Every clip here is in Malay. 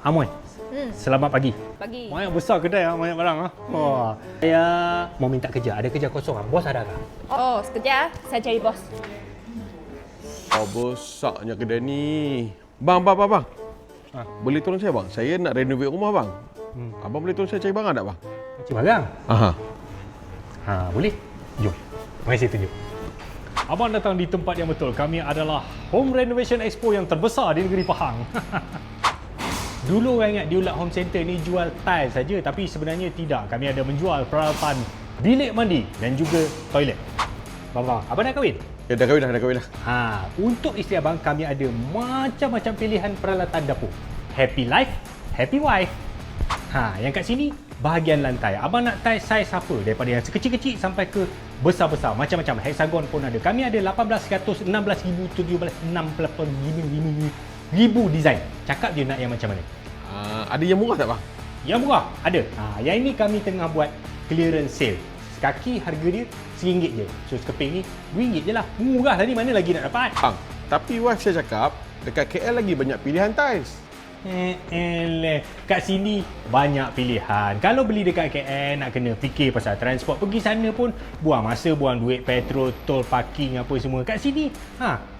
Amoy, selamat pagi. Pagi. Banyak besar kedai, banyak barang. Wah. Saya mau minta kerja. Ada kerja kosong. Bos ada tak? Oh, sekejap. Saya cari bos. Oh, besarnya kedai ni. Bang. Boleh tolong saya, bang? Saya nak renovate rumah, bang. Abang boleh tolong saya cari barang tak, bang? Cik barang? Aha. Boleh. Jom. Mari saya tunjuk. Abang datang di tempat yang betul. Kami adalah Home Renovation Expo yang terbesar di negeri Pahang. Dulu orang ingat Diulat Home Center ni jual tiles saja, tapi sebenarnya tidak. Kami ada menjual peralatan bilik mandi dan juga toilet. Bang, abang dah kahwin? Ya, dah kahwin dah. Untuk isteri abang, kami ada macam-macam pilihan peralatan dapur. Happy life, happy wife. Yang kat sini, bahagian lantai. Abang nak tiles saiz apa? Daripada yang sekecil-kecil sampai ke besar-besar. Macam-macam. Hexagon pun ada. Kami ada 18, 100, 16,000, 17, 65,000 design. Cakap je nak yang macam mana. Ada yang murah tak, bang? Yang murah? Ada. Yang ini kami tengah buat clearance sale. Sekaki harga dia RM1 je. So sekeping ni RM2 je lah. Murah tadi, mana lagi nak dapat? Bang, tapi wife saya cakap dekat KL lagi banyak pilihan tiles. Kat sini banyak pilihan. Kalau beli dekat KL nak kena fikir pasal transport. Pergi sana pun buang masa, buang duit petrol, tol, parking apa semua. Kat sini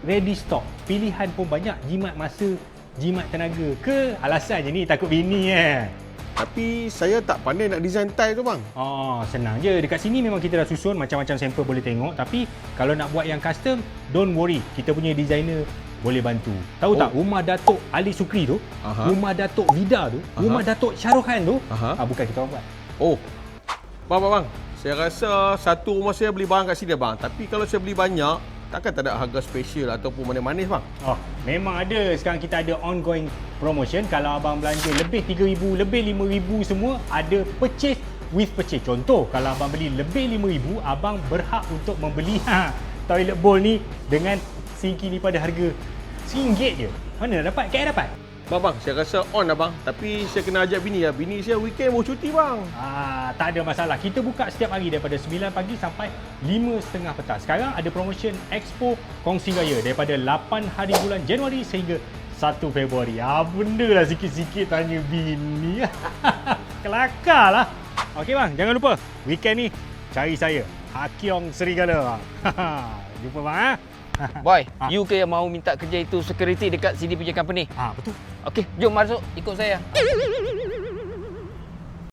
ready stock. Pilihan pun banyak. Jimat masa, jimat tenaga. Ke alasan je ni takut bini Tapi saya tak pandai nak design tile tu, bang. Senang je. Dekat sini memang kita dah susun macam-macam sampel boleh tengok. Tapi kalau nak buat yang custom, don't worry. Kita punya designer boleh bantu. Tahu tak, rumah Datuk Ali Sukri tu, rumah Datuk Vida tu, rumah Datuk Shahrukh tu, bukan kita orang buat. Bang. Saya rasa satu rumah saya beli barang kat sini, bang. Tapi kalau saya beli banyak, takkan tak ada harga special ataupun manis-manis, bang? Memang ada. Sekarang kita ada ongoing promotion. Kalau abang belanja lebih 3,000, lebih 5,000 semua, ada purchase with purchase. Contoh, kalau abang beli lebih 5,000, abang berhak untuk membeli toilet bowl ni dengan sinki ni pada harga RM1 je. Mana nak dapat? KL dapat? Bang, saya rasa on lah, bang. Tapi saya kena ajak bini lah. Bini saya weekend mau cuti, bang. Tak ada masalah. Kita buka setiap hari daripada 9 pagi sampai 5.30 petang. Sekarang ada promotion Expo Kongsi Raya daripada 8 hari bulan Januari sehingga 1 Februari. Benda lah sikit-sikit tanya bini. Kelakar lah. Okey bang, jangan lupa weekend ni cari saya, Hakiong Serigala. Jumpa bang. Boy, you ke yang mau minta kerja itu security dekat sini punya company? Betul. Okey, jom masuk ikut saya.